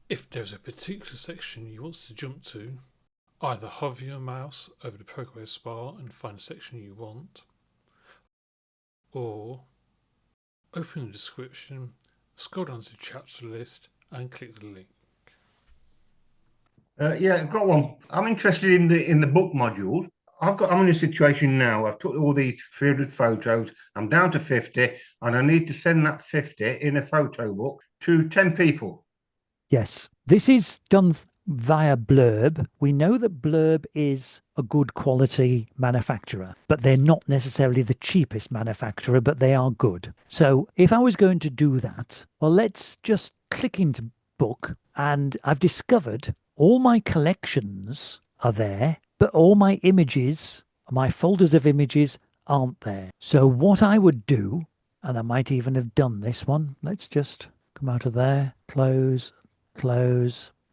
If there's a particular section you want to jump to, either hover your mouse over the progress bar and find the section you want, or open the description, scroll down to the chapter list and click the link. Yeah, I've got one. I'm interested in the book module. I'm in a situation now. I've took all these 300 photos. I'm down to 50, and I need to send that 50 in a photo book to 10 people. Yes, this is done via Blurb. We know that Blurb is a good quality manufacturer, but they're not necessarily the cheapest manufacturer, but they are good. So if I was going to do that, well, let's just click into book, and I've discovered all my collections are there, but all my images, my folders of images aren't there. So what I would do, and I might even have done this one, let's just come out of there, close,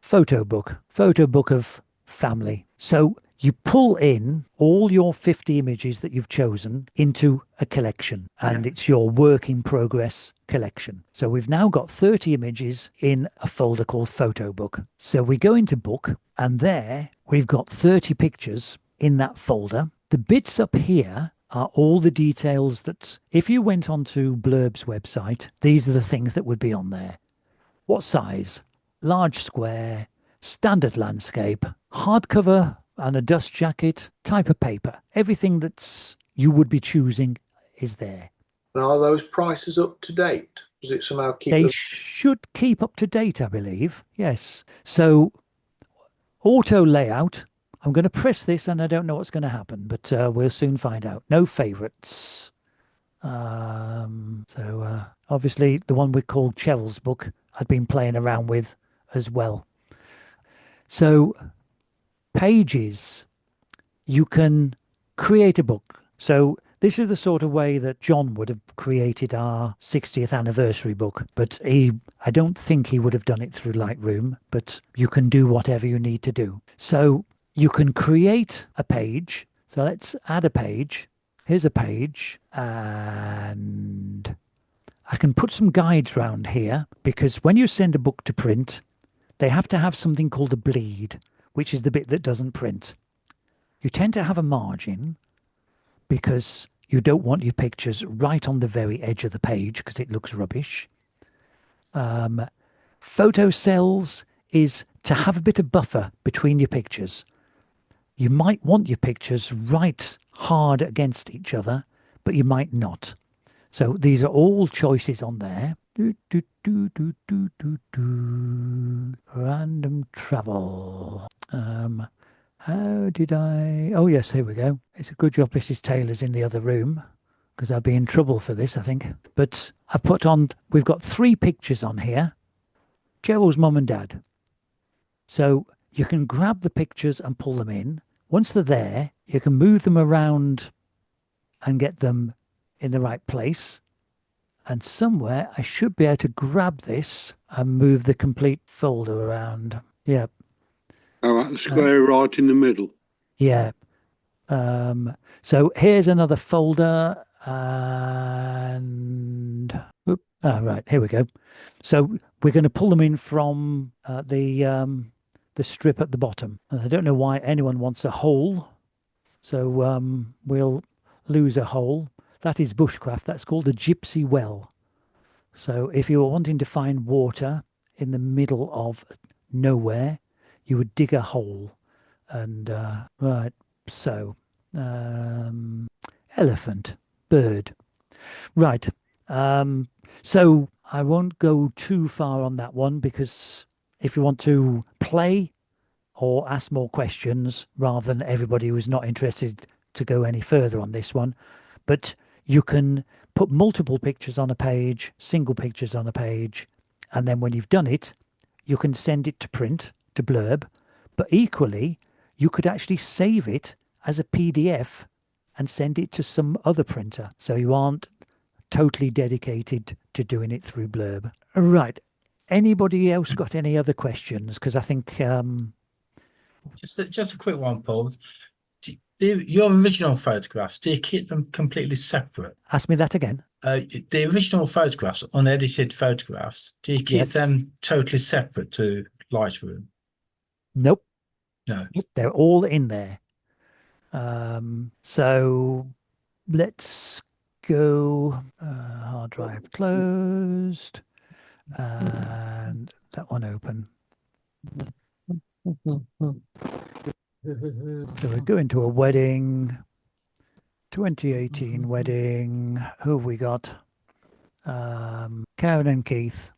photo book of family. So you pull in all your 50 images that you've chosen into a collection, and it's your work in progress collection. So we've now got 30 images in a folder called photo book. So we go into book, and there we've got 30 pictures in that folder. The bits up here are all the details that if you went onto Blurb's website, these are the things that would be on there. What size? Large square, standard landscape, hardcover and a dust jacket, type of paper. Everything that's you would be choosing is there. And are those prices up to date? Does it somehow keep They them? should keep up to date, I believe. Yes. So auto layout. I'm going to press this and I don't know what's going to happen, but we'll soon find out. No favorites. Obviously the one we called Cheryl's book I'd been playing around with as well. So pages, you can create a book. So this is the sort of way that John would have created our 60th anniversary book, but I don't think he would have done it through Lightroom, but you can do whatever you need to do. So you can create a page. So let's add a page. Here's a page, and I can put some guides around here, because when you send a book to print, they have to have something called a bleed, which is the bit that doesn't print. You tend to have a margin because you don't want your pictures right on the very edge of the page because it looks rubbish. Photo cells is to have a bit of buffer between your pictures. You might want your pictures right hard against each other, but you might not. So these are all choices on there. Random travel. How did I... Oh, yes, here we go. It's a good job Mrs. Taylor's in the other room, because I'd be in trouble for this, I think. But I've put on... We've got 3 pictures on here. Gerald's mum and dad. So you can grab the pictures and pull them in. Once they're there, you can move them around and get them in the right place. And somewhere I should be able to grab this and move the complete folder around. Yeah. Oh, that square right in the middle. Yeah. So here's another folder, and right, here we go. So we're going to pull them in from the strip at the bottom. And I don't know why anyone wants a hole. So we'll lose a hole. That is bushcraft. That's called a gypsy well. So if you were wanting to find water in the middle of nowhere, you would dig a hole. And right, so elephant, bird. Right. So I won't go too far on that one, because if you want to play or ask more questions rather than everybody who's not interested to go any further on this one, but you can put multiple pictures on a page, single pictures on a page, and then when you've done it, you can send it to print, to Blurb, but equally, you could actually save it as a PDF and send it to some other printer, so you aren't totally dedicated to doing it through Blurb. Right. Anybody else got any other questions? Because I think... Just a quick one, Paul. Your original photographs, do you keep them completely separate? Ask me that again. The original photographs, unedited photographs, do you keep them totally separate to Lightroom? Nope, No. they're all in there. So let's go hard drive closed and that one open. So we go into a wedding, 2018 wedding. Who have we got? Karen and Keith.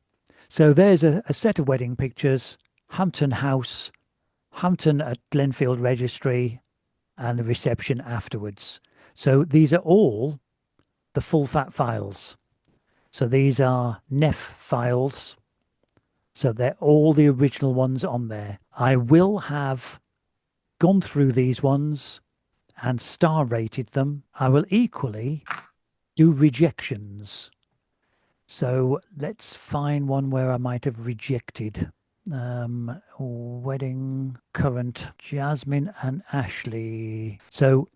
So there's a set of wedding pictures, Hampton House, Hampton at Glenfield Registry, and the reception afterwards. So these are all the full fat files. So these are NEF files. So they're all the original ones on there. I will have gone through these ones and star rated them. I will equally do rejections. So let's find one where I might have rejected. Wedding current Jasmine and Ashley. So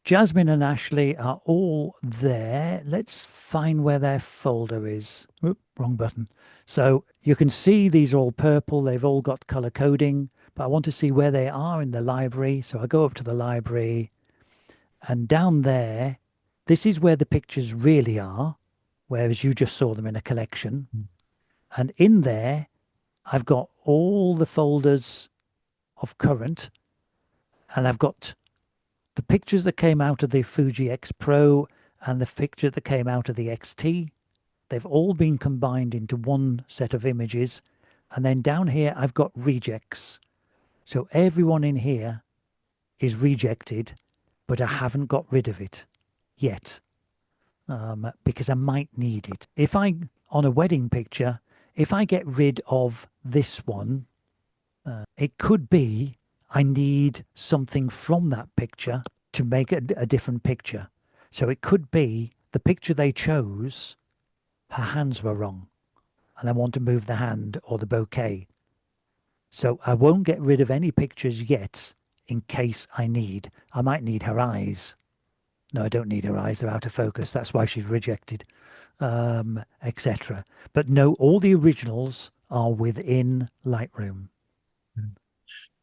Jasmine and Ashley are all there. Let's find where their folder is. Oop, wrong button. So you can see these are all purple. They've all got color coding, but I want to see where they are in the library. So I go up to the library and down there, this is where the pictures really are, whereas you just saw them in a collection. And in there, I've got all the folders of current, and I've got the pictures that came out of the Fuji X Pro and the picture that came out of the XT. They've all been combined into one set of images. And then down here, I've got rejects. So everyone in here is rejected, but I haven't got rid of it yet, because I might need it. If on a wedding picture, if I get rid of this one, it could be I need something from that picture to make a different picture. So it could be the picture they chose, her hands were wrong, and I want to move the hand or the bouquet. So I won't get rid of any pictures yet in case I need. I might need her eyes. No, I don't need her eyes. They're out of focus. That's why she's rejected, etc. But no, all the originals are within Lightroom.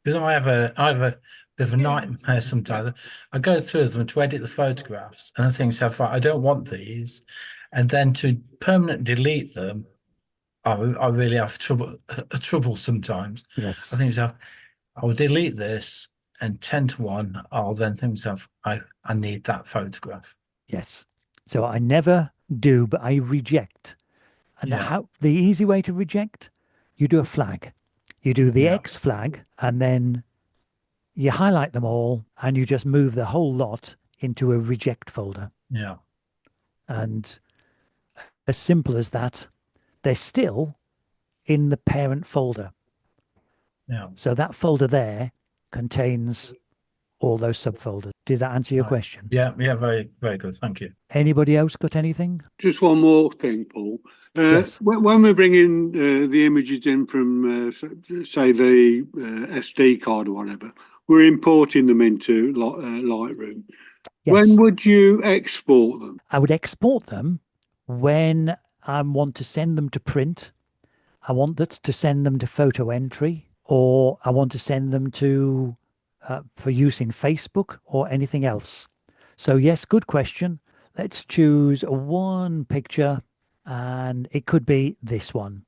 Because I have a bit of a nightmare sometimes. I go through them to edit the photographs, and I think so far I don't want these, and then to permanently delete them, I really have trouble sometimes. Yes. I think so. I'll delete this, and 10 to 1, I'll then think to myself, I need that photograph. Yes. So I never do, but I reject. And how the easy way to reject, you do a flag. You do the X flag, and then you highlight them all, and you just move the whole lot into a reject folder. Yeah. And as simple as that, they're still in the parent folder. Yeah. So that folder there contains all those subfolders. Did that answer your question? Yeah, very, very good. Thank you. Anybody else got anything? Just one more thing, Paul. Yes. When we're bringing the images in from, say, the SD card or whatever, we're importing them into Lightroom. Yes. When would you export them? I would export them when I want to send them to print. I want to send them to photo entry, or I want to send them to for use in Facebook or anything else. So yes, good question. Let's choose one picture, and it could be this one.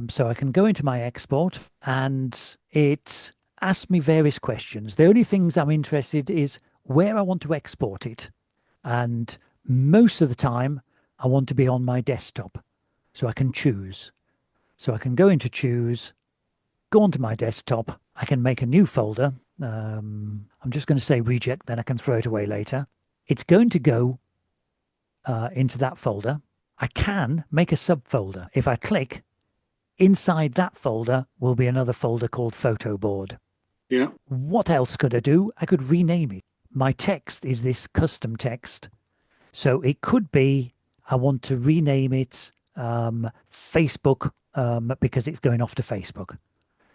So I can go into my export, and it asks me various questions. The only things I'm interested is where I want to export it. And most of the time, I want to be on my desktop. So I can choose. So I can go into choose, go onto my desktop. I can make a new folder. I'm just going to say reject, then I can throw it away later. It's going to go into that folder. I can make a subfolder. If I click, inside that folder will be another folder called photo board. Yeah. What else could I do? I could rename it. My text is this custom text. So it could be, I want to rename it Facebook because it's going off to Facebook.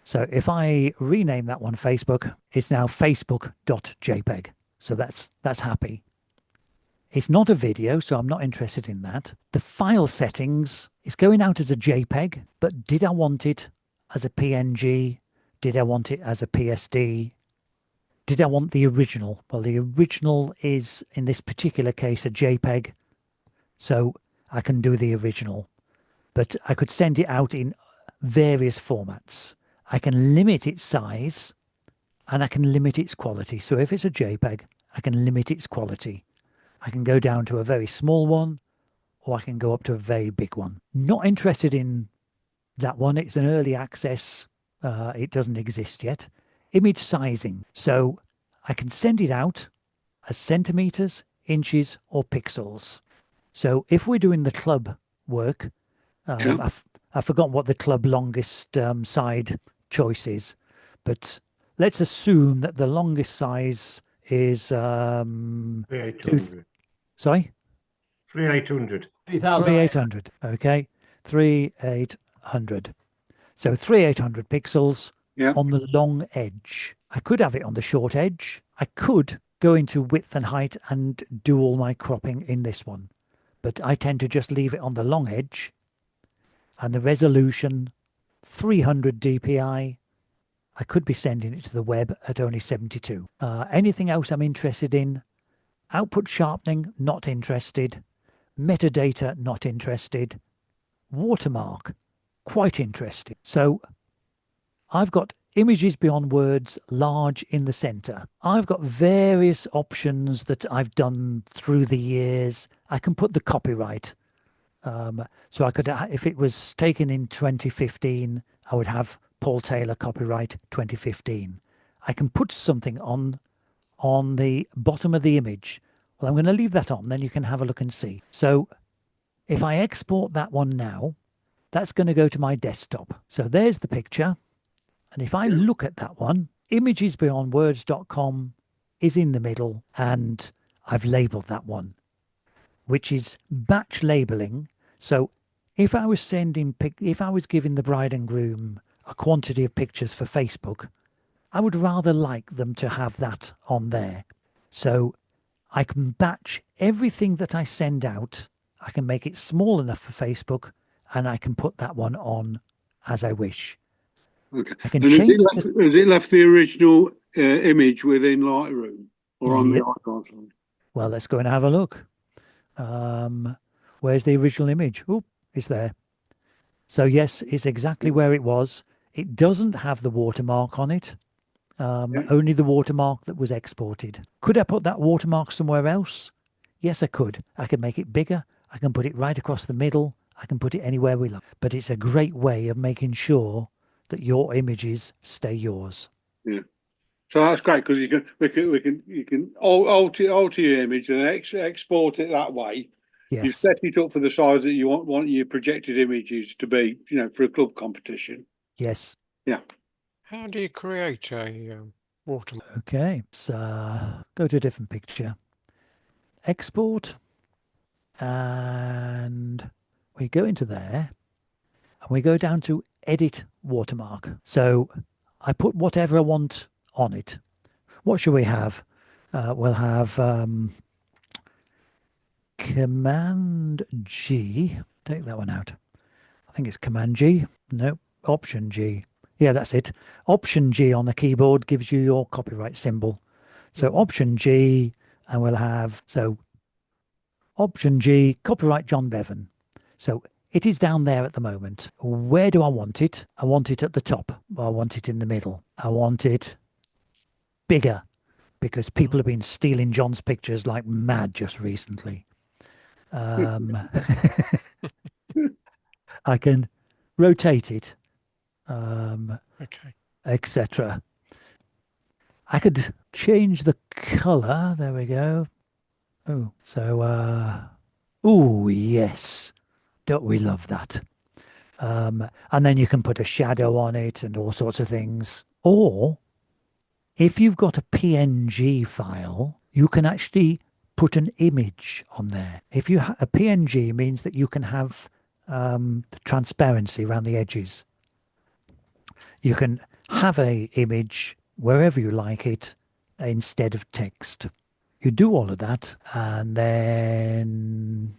So if I rename that one Facebook, it's now facebook.jpg. So that's happy. It's not a video, so I'm not interested in that. The file settings is going out as a JPEG, but did I want it as a PNG? Did I want it as a PSD? Did I want the original? Well, the original is, in this particular case, a JPEG. So I can do the original. But I could send it out in various formats. I can limit its size and I can limit its quality. So if it's a JPEG, I can limit its quality. I can go down to a very small one, or I can go up to a very big one. Not interested in that one. It's an early access. It doesn't exist yet. Image sizing. So I can send it out as centimeters, inches, or pixels. So if we're doing the club work, I've forgotten what the club longest side choice is, but let's assume that the longest size is 3800. Sorry? 3800. 3800. Okay. 3800. So 3800 pixels on the long edge. I could have it on the short edge. I could go into width and height and do all my cropping in this one. But I tend to just leave it on the long edge. And the resolution, 300 dpi. I could be sending it to the web at only 72. Anything else I'm interested in? Output sharpening, not interested. Metadata, not interested. Watermark, quite interested. So I've got images beyond words, large in the center. I've got various options that I've done through the years. I can put the copyright. So I could, if it was taken in 2015, I would have Paul Taylor copyright 2015. I can put something on the bottom of the image. Well, I'm going to leave that on, then you can have a look and see. So if I export that one now, that's going to go to my desktop. So there's the picture. And if I look at that one, imagesbeyondwords.com is in the middle, and I've labeled that one, which is batch labeling. So if I was if I was giving the bride and groom a quantity of pictures for Facebook, I would rather like them to have that on there. So I can batch everything that I send out. I can make it small enough for Facebook, and I can put that one on as I wish. Okay. I can and change has it left the original image within Lightroom or on the icon? Well, let's go and have a look. Where's the original image? Oh, it's there. So yes, it's exactly where it was. It doesn't have the watermark on it. Only the watermark that was exported. Could I put that watermark somewhere else? Yes, I could. I can make it bigger. I can put it right across the middle. I can put it anywhere we like. But it's a great way of making sure that your images stay yours. Yeah. So that's great because you can alter your image and export it that way. Yes. You set it up for the size that you want your projected images to be, for a club competition. Yes. Yeah. How do you create a watermark? Okay, so go to a different picture. Export. And we go into there. And we go down to Edit Watermark. So I put whatever I want on it. What should we have? We'll have Command G. Take that one out. I think it's Command G. No, Option G. Yeah, that's it. Option G on the keyboard gives you your copyright symbol. So Option G, and we'll have, so Option G, copyright John Bevan. So it is down there at the moment. Where do I want it? I want it at the top. I want it in the middle. I want it bigger because people have been stealing John's pictures like mad just recently. I can rotate it, etc. I could change the color. There we go. Oh, so, oh, yes. Don't we love that? And then you can put a shadow on it and all sorts of things. Or if you've got a PNG file, you can actually put an image on there. If you a PNG means that you can have transparency around the edges. You can have a image wherever you like it instead of text. You do all of that, and then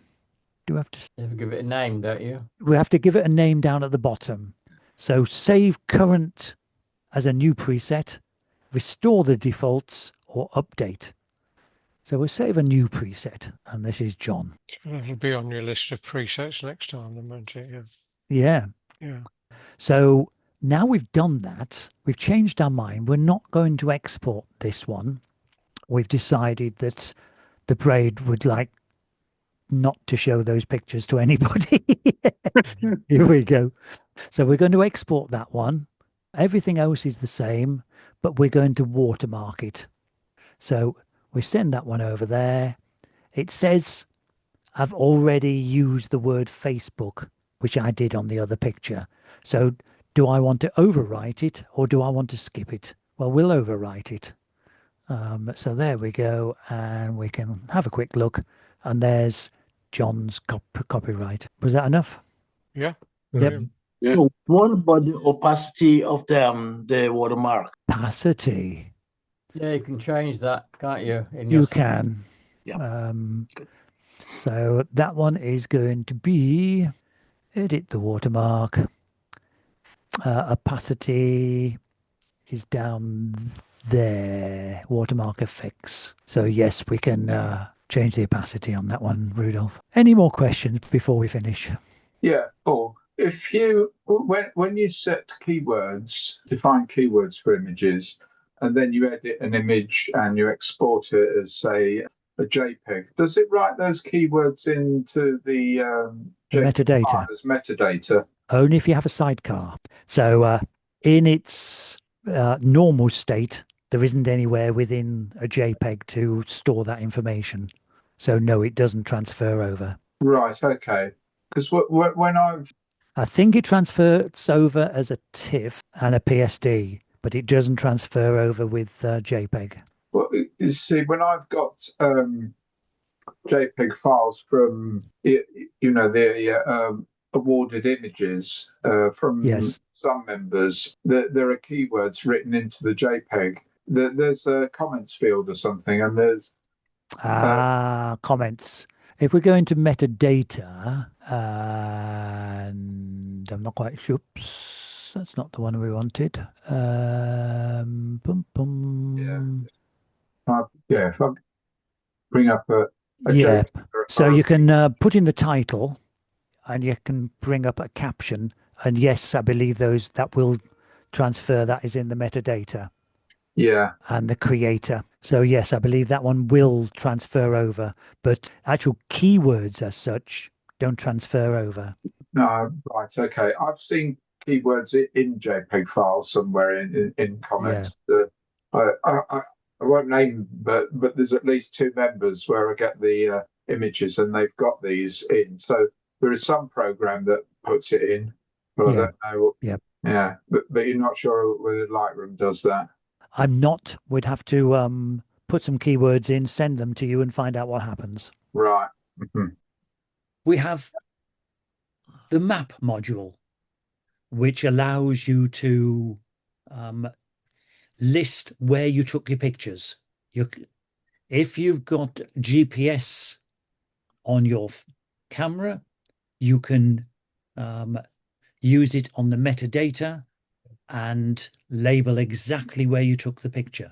do we have to You have to give it a name, don't you? we have to give it a name down at the bottom. So save current as a new preset, restore the defaults, or update. So we'll save a new preset, and this is John. It'll be on your list of presets next time, then, won't it? Yeah. Yeah. So now we've done that, we've changed our mind. We're not going to export this one. We've decided that the braid would like not to show those pictures to anybody. Here we go. So we're going to export that one. Everything else is the same, but we're going to watermark it. So we send that one over there. It says I've already used the word Facebook, which I did on the other picture. So do I want to overwrite it or do I want to skip it? Well, we'll overwrite it. So there we go. And we can have a quick look. And there's John's copyright. Was that enough? Yeah. Yep. Brilliant. Yeah. So what about the opacity of the watermark? Opacity. Yeah, you can change that, can't you? In You your can. Yeah. So that one is going to be edit the watermark. Opacity is down there. Watermark effects. So yes, we can change the opacity on that one, Rudolph. Any more questions before we finish? Yeah, Paul. If you when you set keywords, define keywords for images, and then you edit an image and you export it as, say, a JPEG, does it write those keywords into the JPEG metadata? file as metadata? Only if you have a sidecar. So in its normal state, there isn't anywhere within a JPEG to store that information. So no, it doesn't transfer over. Right. Okay. Because when I think it transfers over as a TIFF and a PSD, but it doesn't transfer over with JPEG. Well, you see, when I've got JPEG files from the awarded images from Yes. some members, there are keywords written into the JPEG. There's a comments field or something, and there's comments. If we go into metadata, and I'm not quite sure. Oops, that's not the one we wanted. Boom, boom. Yeah. If I bring up a yeah. JPEG So you can put in the title, and you can bring up a caption. And yes, I believe that will transfer. That is in the metadata. Yeah. And the creator. So yes, I believe that one will transfer over, but actual keywords as such don't transfer over. No, right, okay. I've seen keywords in JPEG files somewhere in comments. I won't name, but there's at least two members where I get the images, and they've got these in. So there is some program that puts it in, but I don't know. Yeah, but you're not sure whether Lightroom does that. I'm not. We'd have to put some keywords in, send them to you, and find out what happens. Right. We have the map module, which allows you to list where you took your pictures. If you've got GPS on your camera, you can use it on the metadata and label exactly where you took the picture.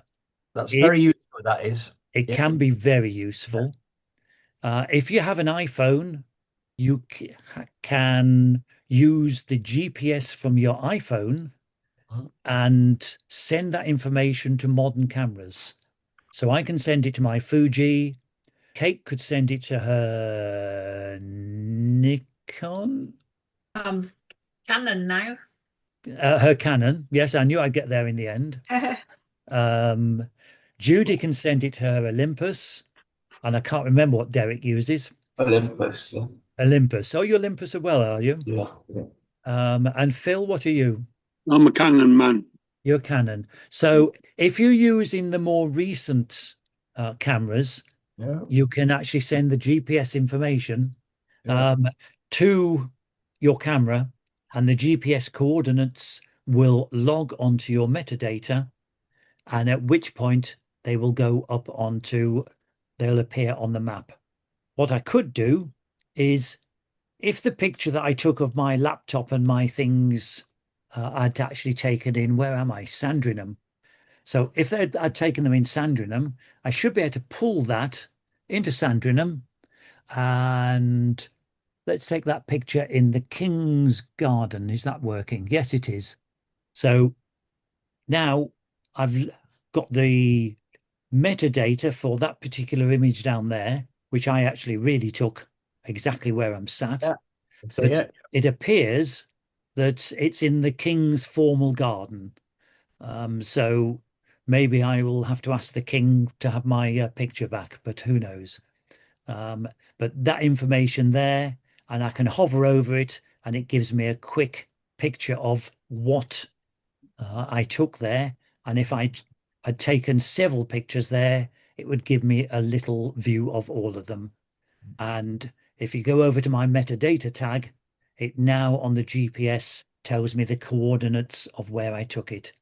That's very useful, that is. It can be very useful. If you have an iPhone, you can use the GPS from your iPhone and send that information to modern cameras. So I can send it to my Fuji. Kate could send it to her Nikon. Canon now. Her Canon. Yes, I knew I'd get there in the end. Judy can send it to her Olympus. And I can't remember what Derek uses. Olympus. Yeah. Olympus. Oh, you're Olympus as well, are you? Yeah. And Phil, what are you? I'm a Canon man. You're Canon. So if you're using the more recent cameras, you can actually send the GPS information to your camera, and the GPS coordinates will log onto your metadata, and at which point they will go up they'll appear on the map. What I could do is, if the picture that I took of my laptop and my things I'd actually taken in, where am I? Sandringham. So if I'd taken them in Sandringham, I should be able to pull that into Sandringham. And let's take that picture in the King's Garden. Is that working? Yes, it is. So now I've got the metadata for that particular image down there, which I actually really took exactly where I'm sat. Yeah. But it appears that it's in the King's formal garden. So maybe I will have to ask the King to have my picture back, but who knows? But that information there, and I can hover over it, and it gives me a quick picture of what I took there. And if I'd taken several pictures there, it would give me a little view of all of them. And if you go over to my metadata tag, it now on the GPS tells me the coordinates of where I took it.